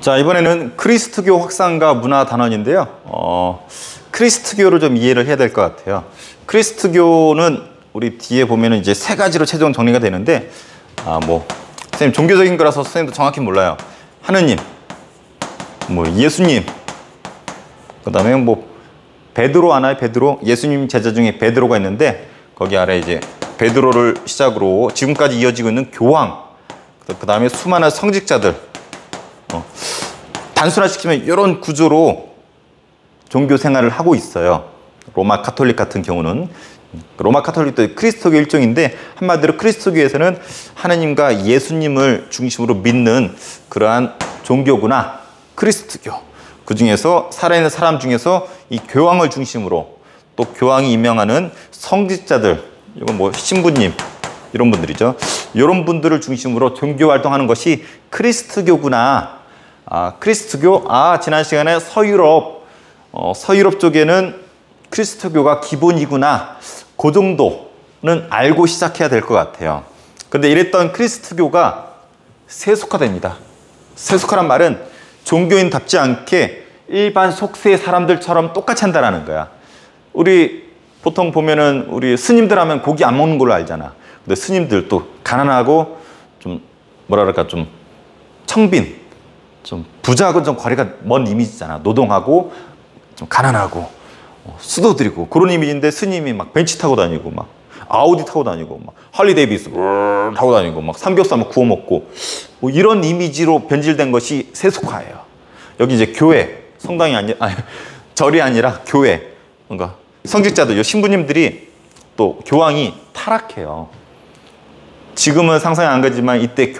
자, 이번에는 크리스트교 확산과 문화 단원인데요. 크리스트교를 좀 이해를 해야 될 것 같아요. 크리스트교는 우리 뒤에 보면은 이제 세 가지로 최종 정리가 되는데, 선생님 종교적인 거라서 선생님도 정확히 몰라요. 하느님, 예수님, 그 다음에 베드로 아나요? 베드로? 예수님 제자 중에 베드로가 있는데, 거기 아래 이제 베드로를 시작으로 지금까지 이어지고 있는 교황, 그 다음에 수많은 성직자들, 단순화시키면 이런 구조로 종교 생활을 하고 있어요. 로마 카톨릭 같은 경우는. 로마 카톨릭도 크리스토교 일종인데, 한마디로 크리스토교에서는 하나님과 예수님을 중심으로 믿는 그러한 종교구나. 크리스트교. 그 중에서 살아있는 사람 중에서 이 교황을 중심으로, 또 교황이 임명하는 성직자들, 이건 신부님, 이런 분들이죠. 이런 분들을 중심으로 종교 활동하는 것이 크리스트교구나. 크리스트교? 지난 시간에 서유럽 쪽에는 크리스트교가 기본이구나. 그 정도는 알고 시작해야 될 것 같아요. 근데 이랬던 크리스트교가 세속화됩니다. 세속화란 말은 종교인답지 않게 일반 속세 사람들처럼 똑같이 한다는 거야. 우리 보통 보면은 우리 스님들 하면 고기 안 먹는 걸로 알잖아. 근데 스님들 또 가난하고 좀 좀 청빈, 좀 부자하고 좀 거리가 먼 이미지잖아. 노동하고 좀 가난하고 수도들이고 그런 이미지인데, 스님이 막 벤치 타고 다니고 막 아우디 타고 다니고 막 할리 데이비스 타고 다니고 막 삼겹살 막 구워 먹고 이런 이미지로 변질된 것이 세속화예요. 여기 이제 교회, 성당이 절이 아니라 교회, 그러니까 성직자들, 신부님들이, 또 교황이 타락해요. 지금은 상상이 안 가지만 이때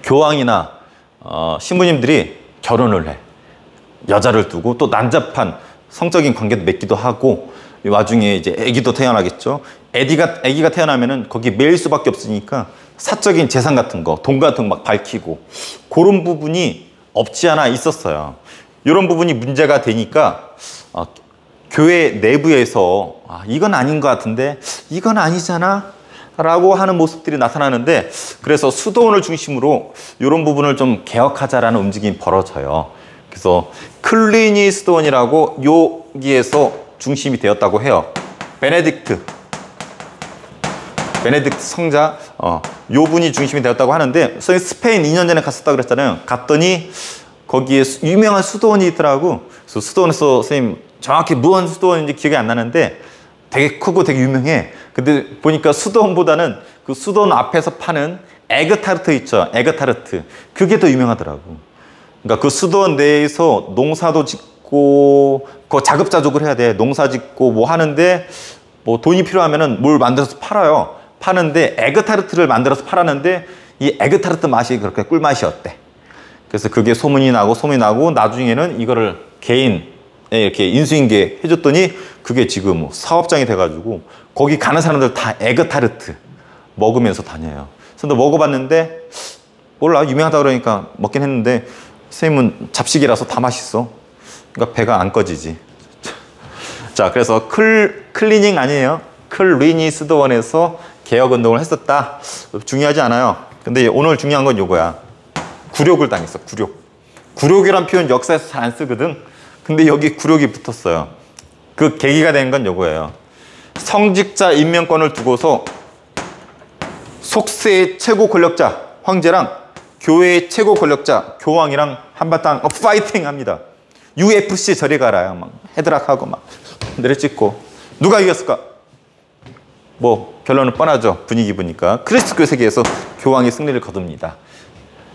교황이나 신부님들이 결혼을 해. 여자를 두고 또 난잡한 성적인 관계도 맺기도 하고, 이 와중에 이제 아기도 태어나겠죠. 아기가 태어나면은 거기 매일 수밖에 없으니까 사적인 재산 같은 거, 돈 같은 거 막 밝히고, 그런 부분이 없지 않아 있었어요. 이런 부분이 문제가 되니까 교회 내부에서 이건 아닌 것 같은데, 이건 아니잖아 라고 하는 모습들이 나타나는데, 그래서 수도원을 중심으로 이런 부분을 좀 개혁하자라는 움직임이 벌어져요. 그래서 클리니 수도원이라고 여기에서 중심이 되었다고 해요. 베네딕트 성자, 요 분이 중심이 되었다고 하는데, 스페인 2년 전에 갔었다고 그랬잖아요. 갔더니 거기에 유명한 수도원이 있더라고. 그래서 수도원에서 선생님 정확히 무슨 수도원인지 기억이 안 나는데 되게 크고 되게 유명해. 근데 보니까 수도원보다는 그 수도원 앞에서 파는 에그타르트 있죠. 에그타르트. 그게 더 유명하더라고. 그러니까 그 수도원 내에서 농사도 짓고, 그 자급자족을 해야 돼. 농사 짓고 하는데, 돈이 필요하면은 뭘 만들어서 팔아요. 파는데 에그타르트를 만들어서 팔았는데, 이 에그타르트 맛이 그렇게 꿀맛이었대. 그래서 그게 소문이 나고 나중에는 이거를 개인에 이렇게 인수인계 해줬더니 그게 지금 사업장이 돼가지고 거기 가는 사람들 다 에그타르트 먹으면서 다녀요. 그래서 먹어봤는데 몰라, 유명하다 그러니까 먹긴 했는데, 선생님은 잡식이라서 다 맛있어. 그러니까 배가 안 꺼지지. 자, 그래서 클리닝 아니에요. 클리니 수도원에서 개혁운동을 했었다. 중요하지 않아요. 근데 오늘 중요한 건 요거야. 굴욕을 당했어. 굴욕이란 표현 역사에서 잘 안 쓰거든. 근데 여기 굴욕이 붙었어요. 그 계기가 된 건 요거예요. 성직자 임명권을 두고서 속세의 최고 권력자 황제랑 교회의 최고 권력자 교황이랑 한바탕 파이팅 합니다. UFC 저리 가라요. 막 헤드락하고 막 내려찍고. 누가 이겼을까? 결론은 뻔하죠. 분위기 보니까 크리스트교 세계에서 교황이 승리를 거둡니다.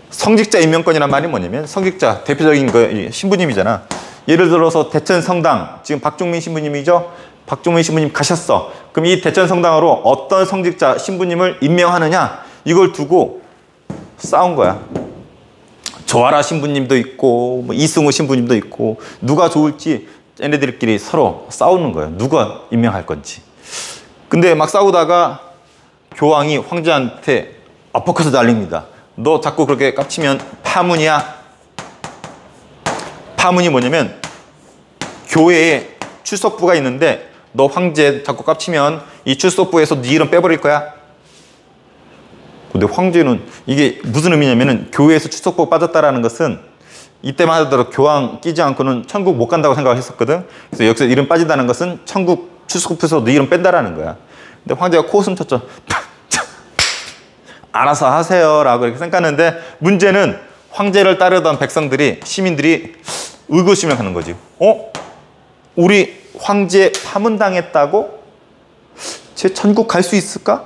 성직자 임명권이란 말이 뭐냐면, 성직자 대표적인 거 신부님이잖아. 예를 들어서 대천 성당, 지금 박종민 신부님이죠. 박종민 신부님 가셨어. 그럼 이 대천 성당으로 어떤 성직자 신부님을 임명하느냐, 이걸 두고 싸운 거야. 조아라 신부님도 있고 이승우 신부님도 있고, 누가 좋을지 얘네들끼리 서로 싸우는 거예요. 누가 임명할 건지. 근데 막 싸우다가 교황이 황제한테 어퍼컷을 날립니다. 너 자꾸 그렇게 깝치면 파문이야. 파문이 뭐냐면, 교회에 출석부가 있는데 너 황제 자꾸 깝치면 이 출석부에서 네 이름 빼버릴 거야. 근데 황제는 이게 무슨 의미냐면은 교회에서 축복받고 빠졌다라는 것은 이때만 하더라도 교황 끼지 않고는 천국 못 간다고 생각했었거든. 그래서 여기서 이름 빠진다는 것은 천국 출석부에서 네 이름 뺀다라는 거야. 근데 황제가 코웃음 쳤죠. 알아서 하세요 라고 이렇게 생각하는데, 문제는 황제를 따르던 백성들이, 시민들이 의구심을 갖는 거지. 우리 황제 파문당했다고? 쟤 천국 갈 수 있을까?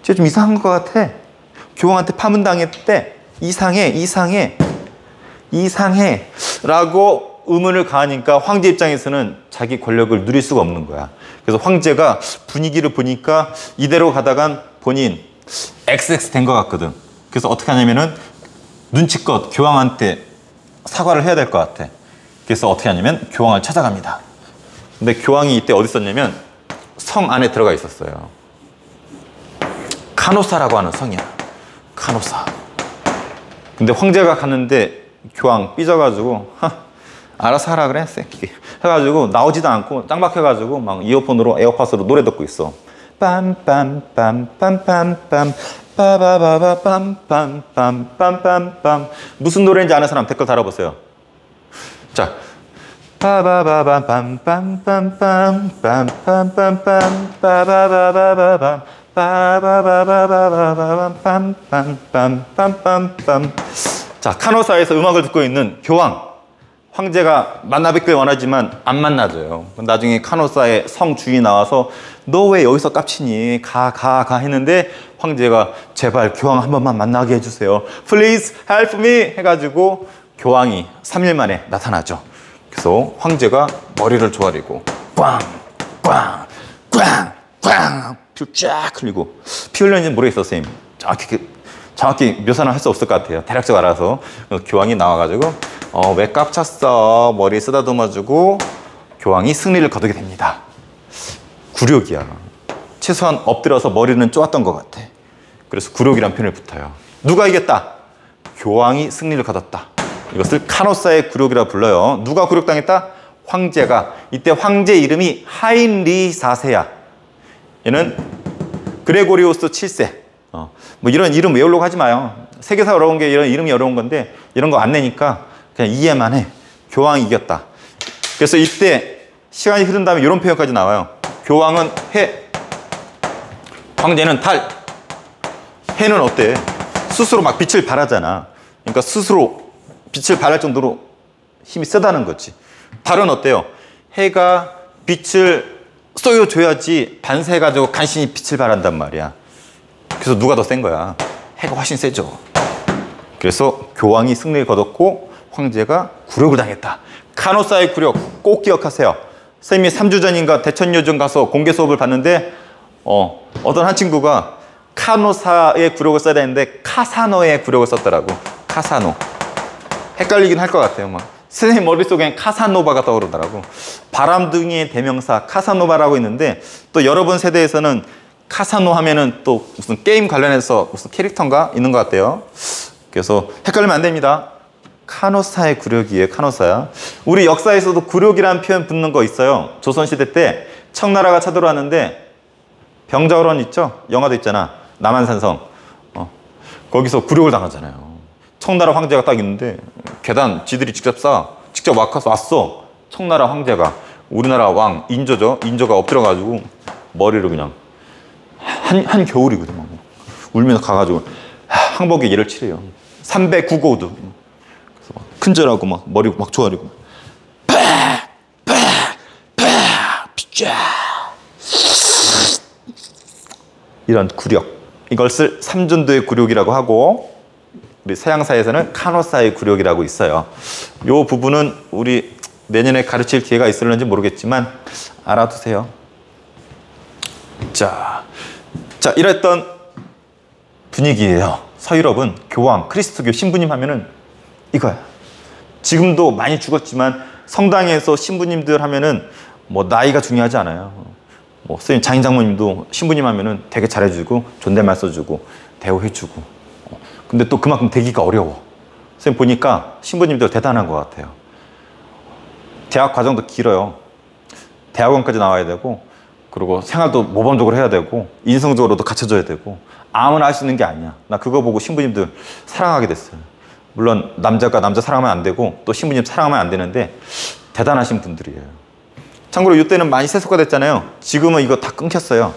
쟤 좀 이상한 것 같아. 교황한테 파문당했대. 이상해 라고 의문을 가하니까 황제 입장에서는 자기 권력을 누릴 수가 없는 거야. 그래서 황제가 분위기를 보니까 이대로 가다간 본인 XX 된 것 같거든. 그래서 어떻게 하냐면은 눈치껏 교황한테 사과를 해야 될 것 같아. 그래서 어떻게 하냐면 교황을 찾아갑니다. 근데 교황이 이때 어디 있었냐면 성 안에 들어가 있었어요. 카노사라고 하는 성이야. 카노사. 근데 황제가 갔는데 교황 삐져가지고 알아서 하라 그래 새끼 해가지고 나오지도 않고 짱 박혀가지고 막 이어폰으로 에어팟으로 노래 듣고 있어. 빰빰빰빰빰빰빰 빠바바바빰빰빰빰빰빰. 무슨 노래인지 아는 사람 댓글 달아보세요. 자, 빠바바밤빰빰빰빰 빰빰빰빰 빠바바바밤 빠바바바바밤. 자, 카노사에서 음악을 듣고 있는 교황, 황제가 만나 뵙길 원하지만 안 만나줘요. 나중에 카노사의 성 주인이 나와서 너 왜 여기서 깝치니? 가 했는데 황제가 제발 교황 한 번만 만나게 해주세요. Please help me 해가지고 교황이 3일 만에 나타나죠. 그래서 황제가 머리를 조아리고 꽝 피 쫙 흘리고, 피 흘렸는지는 모르겠어 선생님. 정확히 묘사는 할 수 없을 것 같아요. 대략적으로 알아서. 교황이 나와가지고 왜 깝쳤어? 머리 쓰다듬어주고 교황이 승리를 거두게 됩니다. 굴욕이야. 최소한 엎드려서 머리는 쪼았던 것 같아. 그래서 굴욕이란 표현을 붙어요. 누가 이겼다? 교황이 승리를 거뒀다. 이것을 카노사의 굴욕이라 불러요. 누가 굴욕당했다? 황제가. 이때 황제 이름이 하인리 4세야. 얘는 그레고리우스 7세. 뭐 이런 이름 외우려고 하지 마요. 세계사 어려운 게 이런 이름이 어려운 건데 이런 거 안 내니까 그냥 이해만 해. 교황이 이겼다. 그래서 이때 시간이 흐른 다음에 이런 표현까지 나와요. 교황은 해, 황제는 달. 해는 어때? 스스로 막 빛을 발하잖아. 그러니까 스스로 빛을 발할 정도로 힘이 세다는 거지. 달은 어때요? 해가 빛을 쏘여줘야지 반사해가지고 간신히 빛을 발한단 말이야. 그래서 누가 더 센 거야? 해가 훨씬 세죠. 그래서 교황이 승리를 거뒀고 황제가 굴욕을 당했다. 카노사의 굴욕 꼭 기억하세요. 선생님이 3주 전인가 대천여중 가서 공개 수업을 봤는데 어떤 한 친구가 카노사의 굴욕을 써야 되는데 카사노의 굴욕을 썼더라고. 카사노. 헷갈리긴 할 것 같아요. 막 선생님 머릿속엔 카사노바가 떠오르더라고. 바람둥이의 대명사 카사노바라고 있는데, 또 여러분 세대에서는 카사노 하면은 또 무슨 게임 관련해서 무슨 캐릭터인가 있는 것 같아요. 그래서 헷갈리면 안 됩니다. 카노사의 굴욕이에요. 카노사야. 우리 역사에서도 굴욕이라는 표현 붙는 거 있어요. 조선시대 때 청나라가 쳐들어왔는데 병자호론 있죠? 영화도 있잖아. 남한산성. 거기서 굴욕을 당하잖아요. 청나라 황제가 딱 있는데 계단 지들이 직접 직접 왔어. 청나라 황제가. 우리나라 왕 인조죠. 인조가 엎드려가지고 머리를 그냥 한 겨울이거든. 막 울면서 가가지고 항복의 예를 치래요. 309고도. 그래서 막 큰절하고 막 머리 막 조아리고 피쫙 이런 굴욕. 이것을 삼전도의 굴욕이라고 하고, 우리 서양사에서는 카노사의 굴욕이라고 있어요. 이 부분은 우리 내년에 가르칠 기회가 있을는지 모르겠지만 알아두세요. 자, 이랬던 분위기예요. 서유럽은 교황, 그리스도교 신부님 하면은 이거야. 지금도 많이 죽었지만 성당에서 신부님들 하면은 뭐 나이가 중요하지 않아요. 뭐 선생님 장인 장모님도 신부님 하면은 되게 잘해주고 존댓말 써주고 대우해주고. 근데 또 그만큼 되기가 어려워. 선생님 보니까 신부님들 대단한 것 같아요. 대학 과정도 길어요. 대학원까지 나와야 되고 그리고 생활도 모범적으로 해야 되고 인성적으로도 갖춰줘야 되고 아무나 할 수 있는 게 아니야. 나 그거 보고 신부님들 사랑하게 됐어요. 물론 남자가 남자 사랑하면 안 되고 또 신부님 사랑하면 안 되는데 대단하신 분들이에요. 참고로 이때는 많이 세속화됐잖아요. 지금은 이거 다 끊겼어요.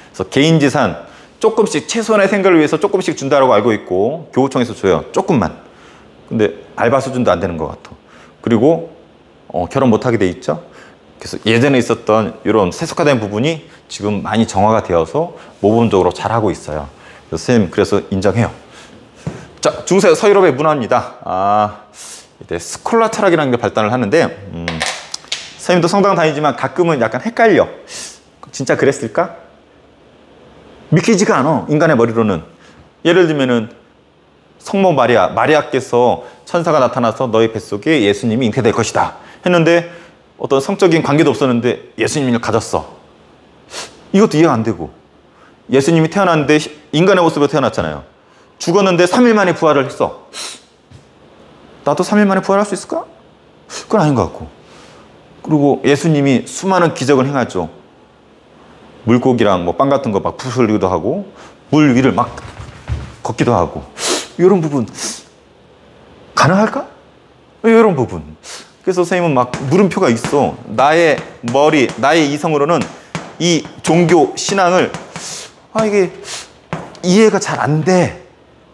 그래서 개인 재산 조금씩 최소한의 생활을 위해서 조금씩 준다고 알고 있고 교구청에서 줘요. 조금만. 근데 알바 수준도 안 되는 것 같아. 그리고 결혼 못하게 돼 있죠. 그래서 예전에 있었던 이런 세속화된 부분이 지금 많이 정화가 되어서 모범적으로 잘하고 있어요. 그래서 선생님 그래서 인정해요. 자, 중세 서유럽의 문화입니다. 이때 스콜라 철학이라는 게 발달을 하는데 선생님도 성당 다니지만 가끔은 약간 헷갈려. 진짜 그랬을까? 믿기지가 않아. 인간의 머리로는. 예를 들면은 성모 마리아께서 천사가 나타나서 너의 뱃속에 예수님이 잉태될 것이다 했는데 어떤 성적인 관계도 없었는데 예수님을 가졌어. 이것도 이해가 안 되고 예수님이 태어났는데 인간의 모습으로 태어났잖아요. 죽었는데 3일 만에 부활을 했어. 나도 3일 만에 부활할 수 있을까? 그건 아닌 것 같고. 그리고 예수님이 수많은 기적을 행하죠. 물고기랑 뭐 빵 같은 거 막 부수기도 하고 물 위를 막 걷기도 하고 이런 부분 가능할까? 이런 부분. 그래서 선생님은 막 물음표가 있어. 나의 머리, 나의 이성으로는 이 종교 신앙을 이게 이해가 잘 안 돼.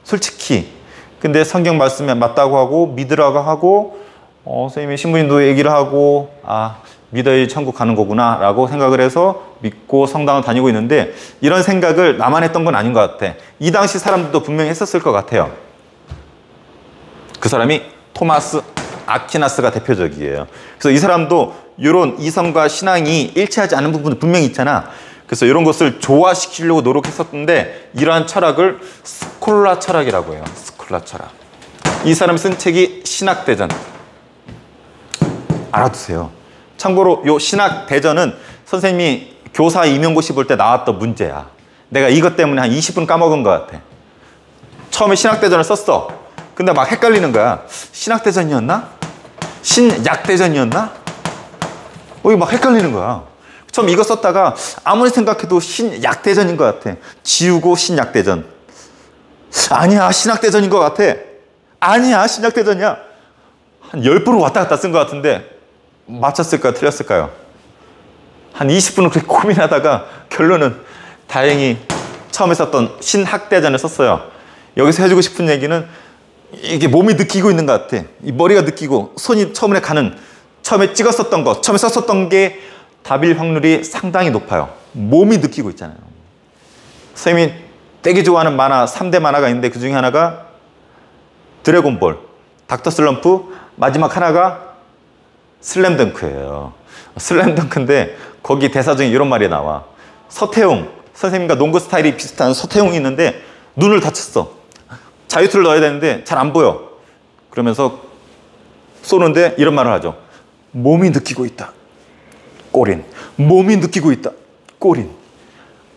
솔직히. 근데 성경 말씀에 맞다고 하고 믿으라고 하고 선생님이 신부님도 얘기를 하고 믿어야 천국 가는 거구나 라고 생각을 해서 믿고 성당을 다니고 있는데 이런 생각을 나만 했던 건 아닌 것 같아. 이 당시 사람들도 분명히 했었을 것 같아요. 그 사람이 토마스 아퀴나스가 대표적이에요. 그래서 이 사람도 이런 이성과 신앙이 일치하지 않은 부분이 분명히 있잖아. 그래서 이런 것을 조화시키려고 노력했었는데 이러한 철학을 스콜라 철학이라고 해요. 스콜라 철학. 이 사람이 쓴 책이 신학대전. 알아두세요. 참고로 이 신학대전은 선생님이 교사 임용고시 볼 때 나왔던 문제야. 내가 이것 때문에 한 20분 까먹은 것 같아. 처음에 신학대전을 썼어. 근데 막 헷갈리는 거야. 신학대전이었나? 신약대전이었나? 이거 막 헷갈리는 거야. 처음 이거 썼다가 아무리 생각해도 신약대전인 것 같아. 지우고 신약대전. 아니야, 신학대전인 것 같아. 아니야, 신약대전이야. 한 10번을 왔다 갔다 쓴 것 같은데 맞췄을까요? 틀렸을까요? 한 20분을 그렇게 고민하다가 결론은 다행히 처음에 썼던 신학대전을 썼어요. 여기서 해주고 싶은 얘기는 이게 몸이 느끼고 있는 것 같아. 이 머리가 느끼고 손이 처음에 가는, 처음에 찍었었던 거, 처음에 썼었던 게 답일 확률이 상당히 높아요. 몸이 느끼고 있잖아요. 선생님이 되게 좋아하는 만화, 3대 만화가 있는데 그 중에 하나가 드래곤볼, 닥터 슬럼프, 마지막 하나가 슬램덩크예요. 슬램덩크인데 거기 대사 중에 이런 말이 나와. 서태웅, 선생님과 농구 스타일이 비슷한 서태웅이 있는데 눈을 다쳤어. 자유투를 넣어야 되는데 잘 안 보여. 그러면서 쏘는데 이런 말을 하죠. 몸이 느끼고 있다. 골인. 몸이 느끼고 있다. 골인.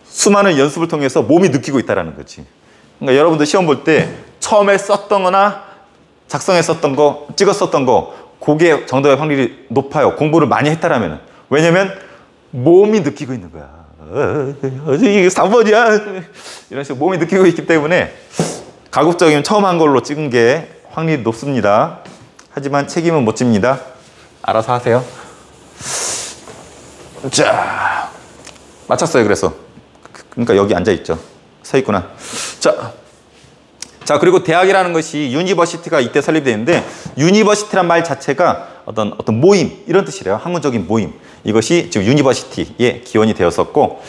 수많은 연습을 통해서 몸이 느끼고 있다는 거지. 그러니까 여러분들 시험 볼 때 처음에 썼던 거나 작성했었던 거, 찍었었던 거 그게 정답의 확률이 높아요. 공부를 많이 했다라면. 왜냐면 몸이 느끼고 있는 거야. 이게 3번이야. 이런 식으로 몸이 느끼고 있기 때문에 가급적이면 처음 한 걸로 찍은 게 확률이 높습니다. 하지만 책임은 못 집니다. 알아서 하세요. 자, 맞췄어요. 그래서 그러니까 여기 앉아 있죠. 서 있구나. 자 그리고 대학이라는 것이 유니버시티가 이때 설립되는데 유니버시티란 말 자체가 어떤 모임 이런 뜻이래요. 학문적인 모임. 이것이 지금 유니버시티의 기원이 되었었고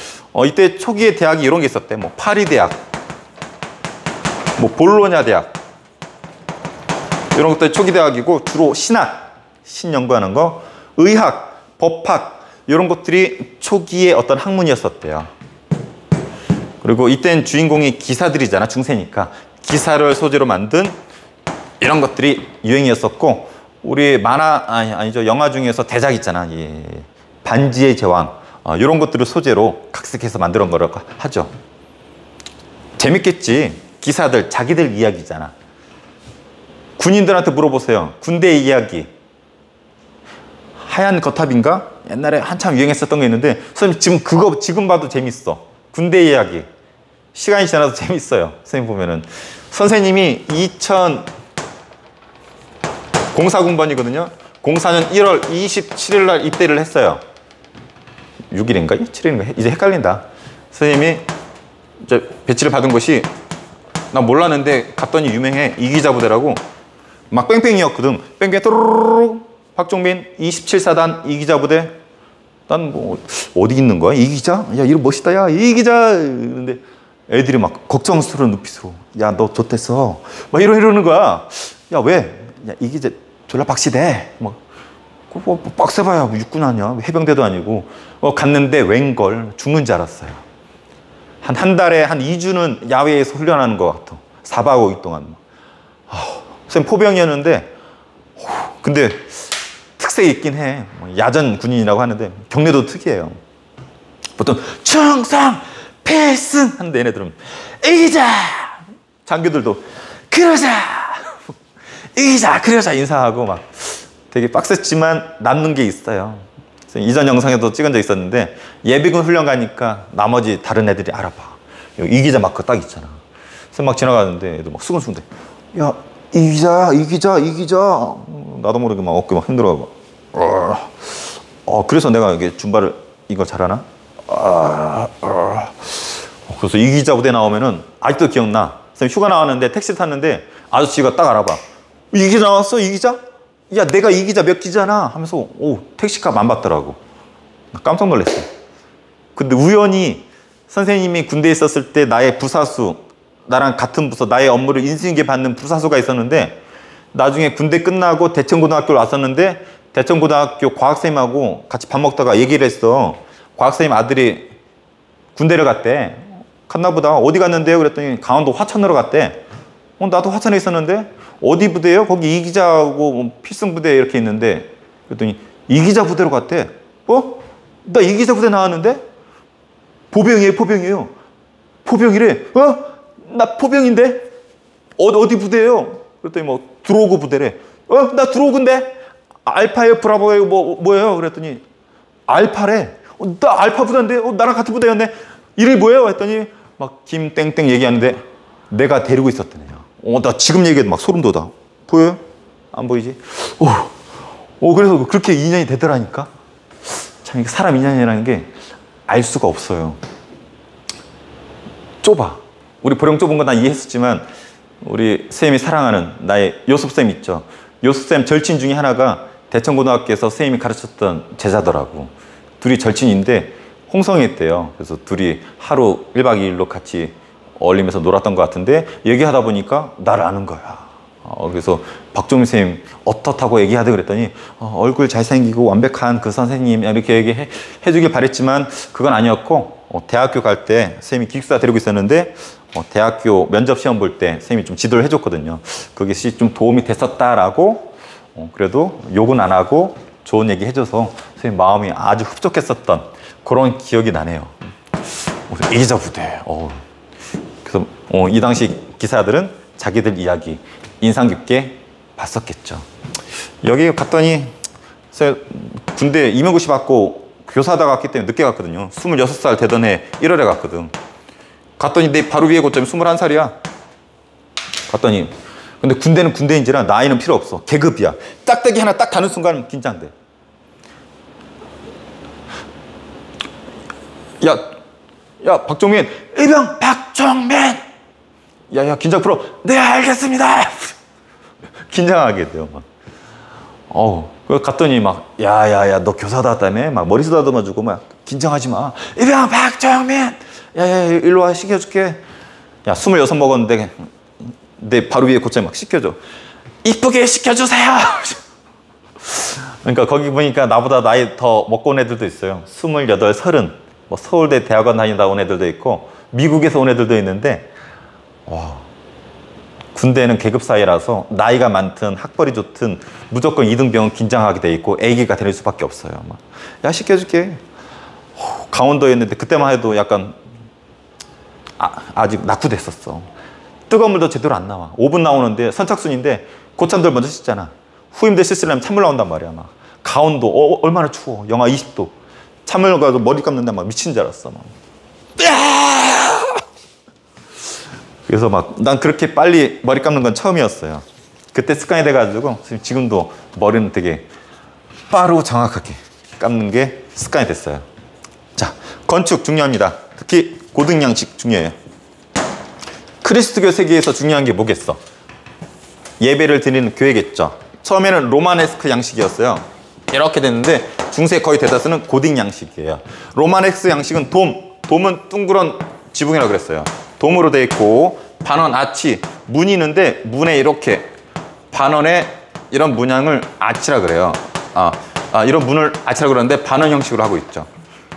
이때 초기에 대학이 이런 게 있었대. 뭐 파리 대학, 뭐 볼로냐 대학 이런 것들 초기 대학이고 주로 신학, 신 연구하는 거, 의학, 법학 이런 것들이 초기의 어떤 학문이었었대요. 그리고 이때는 주인공이 기사들이잖아. 중세니까 기사를 소재로 만든 이런 것들이 유행이었었고 우리 만화 아니죠 영화 중에서 대작 있잖아. 반지의 제왕 이런 것들을 소재로 각색해서 만들어 거라고 하죠. 재밌겠지. 기사들 자기들 이야기잖아. 군인들한테 물어보세요. 군대 이야기. 하얀 거탑인가? 옛날에 한참 유행했었던 게 있는데 선생님 지금 봐도 재밌어. 군대 이야기. 시간이 지나도 재밌어요. 선생님 보면은 선생님이 04군번이거든요. 04년 1월 27일 날 입대를 했어요. 6일인가? 7일인가? 이제 헷갈린다. 선생님이 이제 배치를 받은 곳이 나 몰랐는데 갔더니 유명해. 이기자 부대라고. 막 뺑뺑이였거든. 뺑뺑이 또르르르 박종민 27사단 이기자 부대. 난 뭐 어디 있는 거야? 이기자? 야 이름 멋있다. 야 이기자. 근데 애들이 막 걱정스러운 눈빛으로 야 너 좋댔어. 막 이러는 거야. 야 왜? 야 이기자 졸라 박시대. 막 뭐 빡세봐야 뭐 육군 아니야. 해병대도 아니고. 갔는데 웬걸 죽는 줄 알았어요. 한 달에 한 2주는 야외에서 훈련하는 것 같아. 4박 5일 동안. 선생님 포병이었는데 근데 특색이 있긴 해. 야전 군인이라고 하는데 경례도 특이해요. 보통 충성 필승 하는데 얘네들은 이기자. 장교들도 그러자 이기자 그러자 인사하고 막 되게 빡셌지만 남는 게 있어요. 이전 영상에도 찍은 적 있었는데 예비군 훈련 가니까 나머지 다른 애들이 알아봐. 여기 이기자 마크 딱 있잖아. 그래서 막 지나가는데 애들 막 수근수근대. 야 이기자. 나도 모르게 막 어깨 막 흔들어. 그래서 내가 이게 줌바를 이거 잘하나? 그래서 이기자 부대 나오면은 아직도 기억나. 선생님 휴가 나왔는데 택시를 탔는데 아저씨가 딱 알아봐. 이기자 나왔어? 이기자? 야 내가 이기자 몇 기잖아 하면서 택시값 안 받더라고. 깜짝 놀랐어. 근데 우연히 선생님이 군대에 있었을 때 나의 부사수, 나랑 같은 부서, 나의 업무를 인수인계 받는 부사수가 있었는데 나중에 군대 끝나고 대천고등학교를 왔었는데 대천고등학교 과학선생님하고 같이 밥 먹다가 얘기를 했어. 과학선생님 아들이 군대를 갔대. 갔나 보다. 어디 갔는데요? 그랬더니 강원도 화천으로 갔대. 나도 화천에 있었는데 어디 부대예요? 거기 이기자하고 필승부대 이렇게 있는데 그랬더니 이기자 부대로 갔대. 나 이기자 부대 나왔는데? 포병이에요. 포병이래. 나 포병인데? 어디 부대예요? 그랬더니 뭐 드로그 부대래. 나 드로그인데? 알파예요? 브라보예요? 뭐예요? 그랬더니 알파래. 나 알파 부대인데? 나랑 같은 부대였네. 이름이 뭐예요? 했더니 막 김땡땡 얘기하는데 내가 데리고 있었던 애야. 나 지금 얘기해도 막 소름 돋아. 보여요? 안 보이지? 그래서 그렇게 인연이 되더라니까. 참 이게 사람 인연이라는 게 알 수가 없어요. 좁아. 우리 보령 좁은 건 난 이해했었지만 우리 선생님이 사랑하는 나의 요섭쌤 있죠. 요섭쌤 절친 중에 하나가 대천고등학교에서 선생님이 가르쳤던 제자더라고. 둘이 절친인데 홍성했대요. 그래서 둘이 하루 1박 2일로 같이 어울리면서 놀았던 것 같은데 얘기하다 보니까 나를 아는 거야. 그래서 박종민 선생님 어떻다고 얘기하대 그랬더니 얼굴 잘생기고 완벽한 그 선생님 이렇게 얘기해 주길 바랬지만 그건 아니었고 대학교 갈 때 선생님이 기숙사 데리고 있었는데 대학교 면접 시험 볼 때 선생님이 좀 지도를 해줬거든요. 그것이 좀 도움이 됐었다라고 그래도 욕은 안 하고 좋은 얘기 해줘서 선생님 마음이 아주 흡족했었던 그런 기억이 나네요. 이기자 부대. 그래서 이 당시 기사들은 자기들 이야기 인상 깊게 봤었겠죠. 여기 갔더니 군대 임용고시 받고 교사하다 갔기 때문에 늦게 갔거든요. 26살 되던 해 1월에 갔거든. 갔더니 내 바로 위에 고점이 21살이야. 갔더니 근데 군대는 군대인지라 나이는 필요 없어. 계급이야. 짝대기 하나 딱 다는 순간 긴장돼. 야 박종민, 일병 박종민. 야 긴장 풀어. 네 알겠습니다. 긴장하게 돼요. 막. 갔더니 막 야야야 너 교사다 왔다며 막 머리 쓰다듬어주고 막 긴장하지 마. 일병 박종민. 야야 일로 와 시켜줄게. 야 26 먹었는데 내 바로 위에 곧잘 막 시켜줘. 이쁘게 시켜주세요. 그러니까 거기 보니까 나보다 나이 더 먹고 온 애들도 있어요. 28, 30. 뭐 서울대 대학원 다니다 온 애들도 있고 미국에서 온 애들도 있는데 군대는 계급 사회라서 나이가 많든 학벌이 좋든 무조건 이등병은 긴장하게 돼 있고 애기가 될 수밖에 없어요. 막, 야 시켜줄게. 강원도에 있는데 그때만 해도 약간 아직 낙후됐었어. 뜨거운 물도 제대로 안 나와. 5분 나오는데 선착순인데 고참들 먼저 씻잖아. 후임들 씻으려면 찬물 나온단 말이야. 막 강원도 얼마나 추워. 영하 20도. 찬물 가서 머리 감는데 막 미친 줄 알았어. 막. 그래서 막 난 그렇게 빨리 머리 감는 건 처음이었어요. 그때 습관이 돼가지고 지금도 머리는 되게 빠르고 정확하게 감는 게 습관이 됐어요. 자, 건축 중요합니다. 특히 고등 양식 중요해요. 크리스토교 세계에서 중요한 게 뭐겠어? 예배를 드리는 교회겠죠. 처음에는 로마네스크 양식이었어요. 이렇게 됐는데 중세 거의 대다수는 고딩 양식이에요. 로마네스크 양식은 돔은 둥그런 지붕이라고 그랬어요. 돔으로 되어 있고 반원 아치, 문이 있는데 문에 이렇게 반원에 이런 문양을 아치라 그래요. 이런 문을 아치라고 그러는데 반원 형식으로 하고 있죠.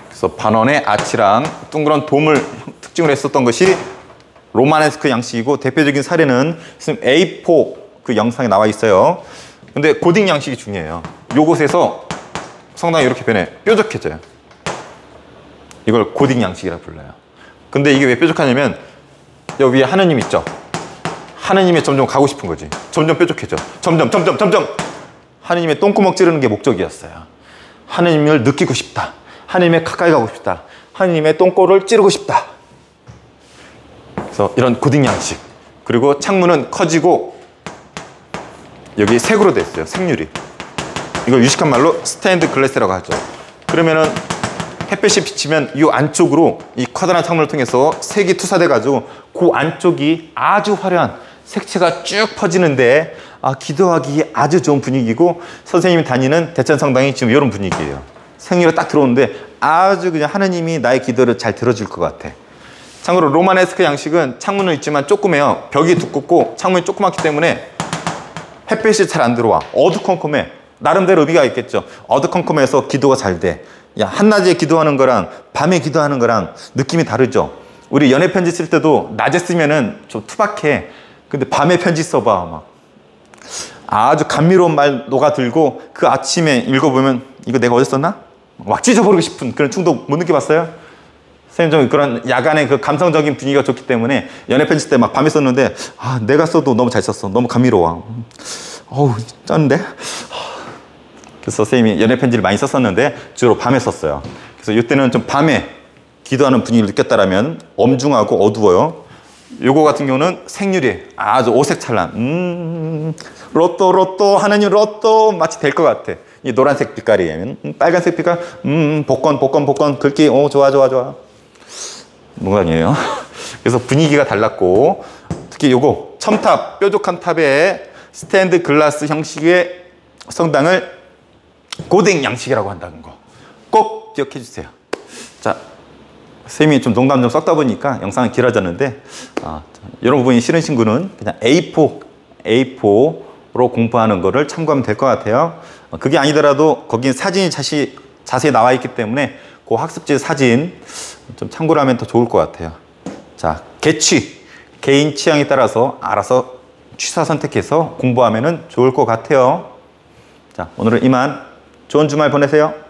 그래서 반원의 아치랑 둥그런 돔을 특징으로 했었던 것이 로마네스크 양식이고, 대표적인 사례는 지금 A4 그 영상에 나와 있어요. 근데 고딩 양식이 중요해요. 요곳에서 성당이 이렇게 변해 뾰족해져요. 이걸 고딩 양식이라 불러요. 근데 이게 왜 뾰족하냐면 여기 위에 하느님 있죠. 하느님에 점점 가고 싶은 거지. 점점 뾰족해져. 점점 하느님의 똥구멍 찌르는 게 목적이었어요. 하느님을 느끼고 싶다. 하느님에 가까이 가고 싶다. 하느님의 똥꼬를 찌르고 싶다. 그래서 이런 고딩 양식. 그리고 창문은 커지고 여기 색으로 됐어요. 색유리. 이걸 유식한 말로 스테인드 글래스라고 하죠. 그러면은 햇볕이 비치면 이 안쪽으로 이 커다란 창문을 통해서 색이 투사돼 가지고 그 안쪽이 아주 화려한 색채가 쭉 퍼지는데 기도하기 아주 좋은 분위기고, 선생님이 다니는 대천성당이 지금 이런 분위기예요. 생리가 딱 들어오는데 아주 그냥 하느님이 나의 기도를 잘 들어줄 것 같아. 참고로 로마네스크 양식은 창문은 있지만 조그매요. 벽이 두껍고 창문이 조그맣기 때문에 햇빛이 잘 안 들어와. 어두컴컴해. 나름대로 의미가 있겠죠. 어두컴컴해서 기도가 잘 돼. 야, 한낮에 기도하는 거랑 밤에 기도하는 거랑 느낌이 다르죠. 우리 연애 편지 쓸 때도 낮에 쓰면은 좀 투박해. 근데 밤에 편지 써봐. 막 아주 감미로운 말 녹아들고 그 아침에 읽어보면 이거 내가 어디서 썼나? 막 찢어버리고 싶은 그런 충동 못 느껴봤어요? 선생님 좀 그런 야간의 그 감성적인 분위기가 좋기 때문에 연애 편지 때 막 밤에 썼는데 내가 써도 너무 잘 썼어. 너무 감미로워. 어우 짠데? 그래서 선생님이 연애 편지를 많이 썼었는데 주로 밤에 썼어요. 그래서 이때는 좀 밤에 기도하는 분위기를 느꼈다라면 엄중하고 어두워요. 요거 같은 경우는 색유리 아주 오색찬란. 로또 하느님 로또 마치 될 것 같아. 이 노란색 빛깔이에요. 빨간색 빛깔 복권 글귀 좋아 농담이에요. 그래서 분위기가 달랐고, 특히 요거 첨탑 뾰족한 탑에 스탠드 글라스 형식의 성당을 고딩 양식이라고 한다는 거 꼭 기억해 주세요. 자, 선생님이 좀 농담 좀 섞다 보니까 영상은 길어졌는데 이런 부분이 싫으신 분은 그냥 A4로 공부하는 거를 참고하면 될 것 같아요. 그게 아니더라도 거긴 사진이 자세히 나와 있기 때문에 그 학습지 사진 좀 참고를 하면 더 좋을 것 같아요. 자, 개인 취향에 따라서 알아서 취사 선택해서 공부하면 좋을 것 같아요. 자, 오늘은 이만. 좋은 주말 보내세요.